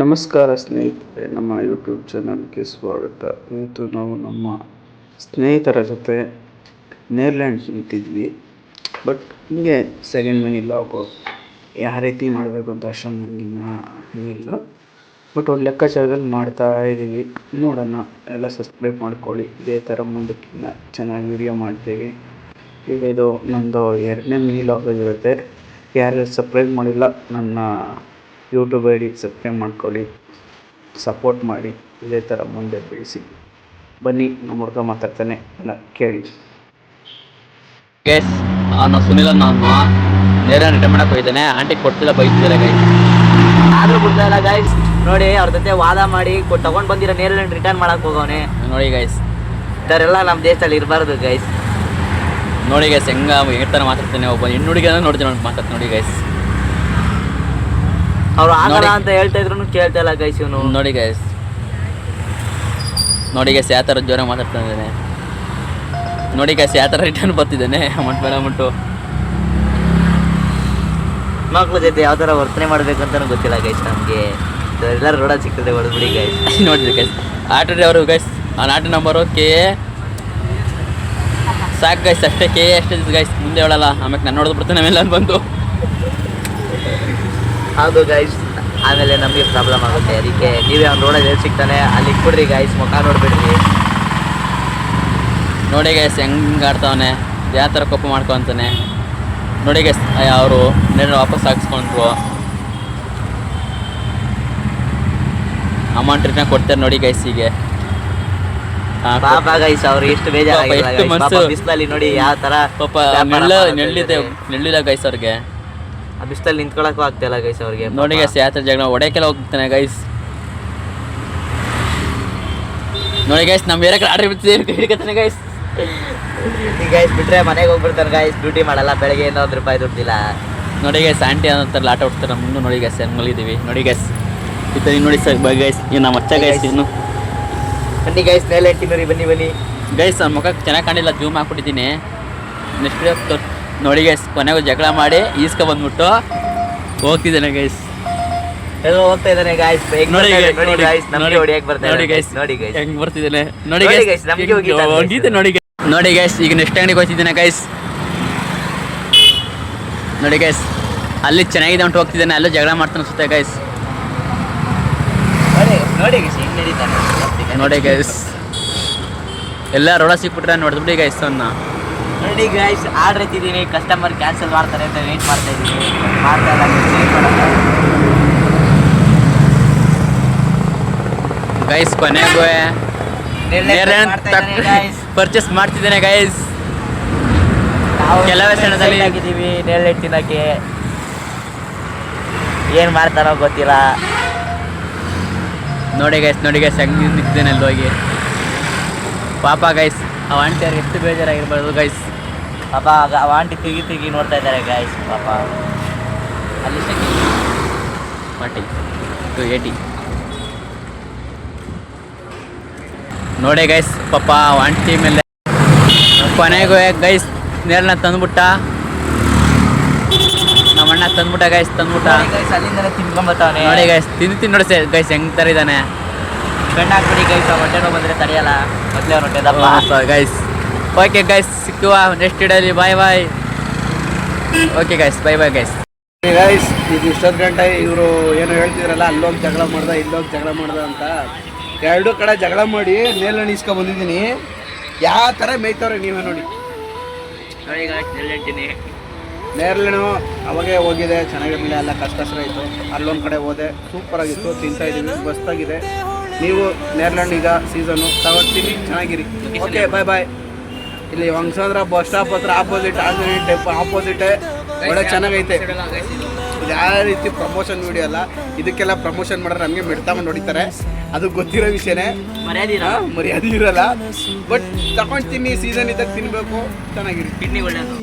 ನಮಸ್ಕಾರ ಸ್ನೇಹಿತರೆ, ನಮ್ಮ ಯೂಟ್ಯೂಬ್ ಚಾನಲ್ಗೆ ಸ್ವಾಗತ. ಇವತ್ತು ನಾವು ನಮ್ಮ ಸ್ನೇಹಿತರ ಜೊತೆ ನೇರ್ಲ್ಯಾಂಡ್ ನಿಂತಿದ್ವಿ. ಬಟ್ ಹಿಂಗೆ ಸೆಕೆಂಡ್ ಮನಿ ಲಾಗು ಯಾವ ರೀತಿ ಮಾಡಬೇಕು ಅಂತ ಅಷ್ಟೊಂದು ನನಗಿನ್ನ ಇಲ್ಲ. ಬಟ್ ಒಂದು ಲೆಕ್ಕಾಚಾರದಲ್ಲಿ ಮಾಡ್ತಾ ಇದ್ದೀವಿ. ನೋಡೋಣ, ಎಲ್ಲ ಸಬ್ಸ್ಕ್ರೈಬ್ ಮಾಡ್ಕೊಳ್ಳಿ. ಇದೇ ಥರ ಮುಂದಕ್ಕಿಂತ ಚೆನ್ನಾಗಿ ವಿಡಿಯೋ ಮಾಡ್ತೀವಿ. ಈಗ ಇದು ನಮ್ಮದು 2ನೇ ಮಿನಿ ಲಾಗ್ ಇರುತ್ತೆ. ಯಾರು ಸಬ್ಸ್ಕ್ರೈಬ್ ಮಾಡಿಲ್ಲ ನನ್ನ ಯೂಟ್ಯೂಬ್ ಐ ಡಿ ಸಬ್ಸ್ಕ್ರೈಬ್ ಮಾಡ್ಕೊಳ್ಳಿ, ಸಪೋರ್ಟ್ ಮಾಡಿ. ಇದೇ ಥರ ಮುಂದೆ ಬೆಳೆಸಿ. ಬನ್ನಿ, ನಮ್ಮ ಹುಡುಗ ಮಾತಾಡ್ತಾನೆ, ಎಲ್ಲ ಕೇಳಿ. ಗೈಸ್, ನಾನು ಸುನಿಲ್ ನಾನು ನೇರ ರಿಟರ್ನ್ ಮಾಡಕ್ಕೆ ಹೋಗಿದ್ದೇನೆ. ಆಂಟಿ ಕೊಡ್ತಿಲ್ಲ, ಬೈತಿದ್ದಾರೆ ಗೈಸ್. ಆದ್ರೂ ಬಿಡ್ತಾ ಇಲ್ಲ ಗೈಸ್. ನೋಡಿ, ಅವ್ರ ಜೊತೆ ವಾದ ಮಾಡಿ ತಗೊಂಡ್ ಬಂದಿರೋ ನೇರಳೆ ರಿಟರ್ನ್ ಮಾಡಕ್ ಹೋಗೋನೆ. ನೋಡಿ ಗೈಸ್, ಇದರೆಲ್ಲ ನಮ್ಮ ದೇಶದಲ್ಲಿ ಇರಬಾರ್ದು ಗೈಸ್. ನೋಡಿ ಗೈಸ್, ಹೆಂಗೆ ಥರ ಮಾತಾಡ್ತಾನೆ ಒಬ್ಬ ಹೆಣ್ಣುಡಿಗೆ ನೋಡ್ತೀನಿ ಮಾತಾಡ್ತಾನೆ. ನೋಡಿ ಗೈಸ್, ಅವ್ರು ಆಗಲ್ಲ ಅಂತ ಹೇಳ್ತಾ ಇದ್ರು ಕೇಳ್ತಾ ಇಲ್ಲ ಗೈಸ್ ಇವನು. ನೋಡಿ ಗೈಸ್, ಯಾವ ಥರ ಜೋರ ಮಾತಾಡ್ತಾ ಇದ್ದಾನೆ. ನೋಡಿ ಗೈಸ್, ಯಾವ ಥರ ರಿಟರ್ನ್ ಬರ್ತಿದ್ದಾನೆ. ಅಮೌಂಟ್ ಬೇಡ ಅಮೌಂಟು. ಮಕ್ಳ ಜೊತೆ ಯಾವ ಥರ ವರ್ತನೆ ಮಾಡ್ಬೇಕಂತ ಗೊತ್ತಿಲ್ಲ ಗೈಸ್ ನಮಗೆ. ಎಲ್ಲರೂ ರೋಡ ಸಿಗ್ತದೆ, ಹೊಡೆದ್ಬಿಡಿ ಗೈಸ್. ನೋಡಿದ್ರಿ ಗೈಸ್, ಆಟೋ ಡ್ರೈವರು ಗೈಸ್, ಆ ಆಟೋ ನಂಬರು ಕೆ ಸಾಕು ಗೈಸ್, ಅಷ್ಟೇ ಕೆ ಅಷ್ಟೇ ಗೈಸ್, ಮುಂದೆ ಹೇಳಲ್ಲ. ಆಮೇಲೆ ನಾನು ನೋಡೋದು ಬರ್ತಾನೆ ಆಮೇಲೆ ಅಲ್ಲಿ ಬಂದು. ಹೌದು ಗೈಸ್, ಆಮೇಲೆ ನಮಗೆ ಪ್ರಾಬ್ಲಮ್ ಆಗುತ್ತೆ. ಅದಕ್ಕೆ ನೀವೇ ಅವ್ನು ರೋಡಲ್ಲಿ ಎಲ್ಲಿ ಸಿಗ್ತಾನೆ ಅಲ್ಲಿ ಇಟ್ಬಿಡ್ರಿ ಗೈಸ್, ಮುಖ ನೋಡ್ಬಿಡ್ರಿ. ನೋಡಿ ಗೈಸ್, ಹೆಂಗೆ ಆಡ್ತಾವನೆ, ಯಾವ ಥರ ಕೋಪ ಮಾಡ್ಕೊತಾನೆ. ನೋಡಿ ಗೈಸ್, ಅವರು ನೇರ ವಾಪಸ್ ಹಾಕ್ಸ್ಕೊಂಡ್ರು. ಅಮೌಂಟ್ ರಿಟರ್ನ್ ಕೊಡ್ತಾರೆ ನೋಡಿ ಗೈಸ್. ಹೀಗೆ ಪಾಪ ಗೈಸ್, ಅವ್ರು ಎಷ್ಟು ಬೇಜಾರಾಗಿಲ್ಲ. ಬಿಸಿಲಲ್ಲಿ ನೋಡಿ ಯಾವ ಥರ ಪಾಪ ನೆಳ್ಳಿಲ್ಲ ಗೈಸ್ ಅವ್ರಿಗೆ. ಆ ಬಿಸಿಲಲ್ಲಿ ನಿಂತ್ಕೊಳಕ್ಕೂ ಆಗ್ತಾಯಿಲ್ಲ ಗೈಸ್ ಅವ್ರಿಗೆ. ನೋಡಿ ಗೈಸ್, ಯಾವ ಥರ ಜಗಳ ಹೊಡೆಯಕ್ಕೆಲ್ಲ ಹೋಗ್ತಾನೆ ಗೈಸ್. ನೋಡಿ ಗೈಸ್, ನಮ್ಮ ಬೇರೆ ಕಡೆ ಆರ್ಡರ್ ಹಿಡ್ಕತಾನೆ ಗೈಸ್. ಈ ಗೈಸ್ ಬಿಟ್ರೆ ಮನೆಗೆ ಹೋಗ್ಬಿಡ್ತಾರೆ ಗೈಸ್. ಡ್ಯೂಟಿ ಮಾಡಲ್ಲ, ಬೆಳಗ್ಗೆಯಿಂದ ₹1 ದುಡ್ಡಿಲ್ಲ. ನೋಡಿ ಗೈಸ್, ಆಂಟಿ ಅನ್ನೋಂಥರ ಆಟ ಹೊಡ್ತಾರೆ ನಮ್ಮ ಮುಂದೆ. ನೋಡಿ ಗೈಸ್, ಹೆಂಗೆ ಮಲಗಿದ್ದೀವಿ. ನೋಡಿ ಗೈಸ್, ಈ ಥರ ನೋಡಿ ಸರ್ ಗೈಸ್, ಇನ್ನು ನಮ್ಮ ಅಚ್ಚ ಗೈಸ್. ಇನ್ನು ಬನ್ನಿ ಗೈಸ್, ಮೇಲೆ ಇಟ್ಟಿದ್ದೀರಿ, ಬನ್ನಿ ಗೈಸ್. ನನ್ನ ಮುಖಕ್ಕೆ ಚೆನ್ನಾಗಿ ಕಾಣಿಲ್ಲ, ಜೂಮ್ ಹಾಕ್ಬಿಟ್ಟಿದ್ದೀನಿ. ನೆಕ್ಸ್ಟ್ ನೋಡಿ ಗೈಸ್, ಕೊನೆಗೂ ಜಗಳ ಮಾಡಿ ಈಸ್ಕೊ ಬಂದ್ಬಿಟ್ಟು ಹೋಗ್ತಿದ್ದಾನೆ ಗೈಸ್. ಎಲ್ಲೋ ಹೋಗ್ತಾ ಇದ್ದಾನೆ ಗೈಸ್. ನೋಡಿ ಗೈಸ್, ನಮಗೆ ಹೊಡಿಯಕ್ಕೆ ಬರ್ತಾರೆ. ನೋಡಿ ಗೈಸ್, ಹೆಂಗೆ ಬರ್ತಿದ್ದಾನೆ. ನೋಡಿ ಗೈಸ್, ನಮಗೆ ಹೋಗಿದೆ. ನೋಡಿ ಗೈಸ್, ಈಗ ನೆಕ್ಸ್ಟ್ ಅಂಗಡಿಗೆ ಹೋಗ್ತಿದ್ದಾನೆ ಗೈಸ್. ನೋಡಿ ಗೈಸ್, ಅಲ್ಲಿ ಚೆನ್ನಾಗಿದೆ ಉಂಟು ಹೋಗ್ತಿದ್ದಾನೆ, ಅಲ್ಲೂ ಜಗಳ ಮಾಡ್ತಾನೆ ಅನ್ಸುತ್ತೆ ಗೈಸ್. ನೋಡಿ ಗೈಸ್, ಹಿಂಗೆ ನಡೀತಾನೆ. ನೋಡಿ ಗೈಸ್, ಎಲ್ಲ ರೋಡ ಸಿಕ್ಬಿಟ್ರೆ ನೋಡಿದ್ಬಿಡಿ ಗೈಸ್. ಅವನ್ನ ನೋಡಿ ಗೈಸ್, ಆರ್ಡ್ರ್ ಎತ್ತಿದ್ದೀನಿ, ಕಸ್ಟಮರ್ ಕ್ಯಾನ್ಸಲ್ ಮಾಡ್ತಾರೆ ಅಂತ ವೇಟ್ ಮಾಡ್ತಾ ಇದ್ದೀನಿ. ಮಾಡ್ತಾ ಇಲ್ಲ ಗೈಸ್. ಕೊನೆಗೂ ಪರ್ಚೇಸ್ ಮಾಡ್ತಿದ್ದೇನೆ ಗೈಸ್. ಕೆಲವೇ ಕ್ಷಣದಲ್ಲಿ ಹಾಕಿದ್ದೀವಿ ನೇರಳೆ ತಿನ್ನೋಕ್ಕೆ. ಏನು ಮಾಡ್ತಾನೋ ಗೊತ್ತಿಲ್ಲ. ನೋಡಿ ಗೈಸ್, ಹೆಂಗೆ ನಿಂತಿದ್ದೇನೆ ಅಲ್ಲಿ ಹೋಗಿ. ಪಾಪ ಗೈಸ್, ಆ ಆಂಟಿಯವ್ರಿಗೆ ಎಷ್ಟು ಬೇಜಾರಾಗಿರ್ಬಾರ್ದು ಗೈಸ್. ಪಾಪ ಆ ಆಂಟಿ ತಿರುಗಿ ನೋಡ್ತಾ ಇದ್ದಾರೆ ಗೈಸ್. ಪಾಪ ಅಲ್ಲಿ 40 to 80. ನೋಡಿ ಗೈಸ್, ಪಾಪ ಆಂಟಿ ಮೇಲೆ ಕೊನೆಗೂ ಗೈಸ್ ನೇರನ್ನ ತಂದ್ಬಿಟ್ಟ. ನಮ್ಮ ಅಣ್ಣ ತಂದ್ಬಿಟ್ಟ ಗೈಸ್. ಗೈಸ್, ಅಲ್ಲಿಂದಲೇ ತಿನ್ಕೊಂಬರ್ತಾವನೆ. ನೋಡಿ ಗೈಸ್, ತಿಂದು ನೋಡಿ ಗೈಸ್, ಹೆಂಗೆ ಥರ ಇದ್ದಾನೆ. ಬೆಣ್ಣ ಹಾಕ್ಬಿಡಿ ಗೈಸ್, ಹೊಟ್ಟೆ ನೋವು ಬಂದರೆ ತಡೆಯಲ್ಲ. ಮೊದಲೇ ಅವ್ರ ಹೊಟ್ಟೆ ದಪ್ಪ ಗೈಸ್. ಓಕೆ ಗೈಸ್, ಸಿಕ್ಕುವ ನೆಕ್ಸ್ಟ್ ವಿಡಿಯೋಲಿ. Bye. Okay guys, bye guys. Guys, ಇದು ಇಷ್ಟೊತ್ತು ಗಂಟೆ ಇವರು ಏನು ಹೇಳ್ತಿದ್ರಲ್ಲ, ಅಲ್ಲೋಗಿ ಜಗಳ ಮಾಡ್ದ ಇಲ್ಲೋಗಿ ಜಗಳ ಮಾಡ್ದ ಅಂತ, ಎರಡು ಕಡೆ ಜಗಳ ಮಾಡಿ ನೇರಳೆ ಇಸ್ಕೊ ಬಂದಿದ್ದೀನಿ. ಯಾವ ಥರ ಮೇಯ್ತವ್ರೆ ನೀವೇ ನೋಡಿ. ನೇರಳೆನು ಅವಾಗೇ ಹೋಗಿದೆ, ಚೆನ್ನಾಗಿರಲಿಲ್ಲ, ಎಲ್ಲ ಕಷ್ಟ ಆಯಿತು. ಅಲ್ಲೊಂದು ಕಡೆ ಹೋದೆ, ಸೂಪರಾಗಿತ್ತು, ತಿಂತಾಯಿದ್ದೀವಿ, ಮಸ್ತಾಗಿದೆ. ನೀವು ನೇರಳೆ ಈಗ ಸೀಸನ್ನು ತಗೊಳ್ತೀನಿ, ಚೆನ್ನಾಗಿರಿ. ಓಕೆ, ಬಾಯ್. ಇಲ್ಲಿ ಹೊಂಗಸಂದ್ರ ಬಸ್ ಸ್ಟಾಪ್ ಹತ್ರ ಆಪೋಸಿಟ್ ಆಪೋಸಿಟೇ ಒಳ್ಳೆ ಚೆನ್ನಾಗೈತೆ. ಇದು ಯಾವ ರೀತಿ ಪ್ರಮೋಷನ್ ವಿಡಿಯೋ ಅಲ್ಲ, ಇದಕ್ಕೆಲ್ಲ ಪ್ರಮೋಷನ್ ಮಾಡಿದ್ರೆ ನಮಗೆ ಮಿಡ್ತಾಮಂದು ಹೊಡಿತಾರೆ. ಅದು ಗೊತ್ತಿರೋ ವಿಷಯನೇ, ಮರ್ಯಾದೆ ಇರಲ್ಲ. ಬಟ್ ತಗೊಂಡು ತಿನ್ನಿ, ಸೀಸನ್ ಇದ್ದಾಗ ತಿನ್ನಬೇಕು, ಚೆನ್ನಾಗಿರಿ. ಕಿಡ್ನಿ ಒಳ್ಳೆಯದು.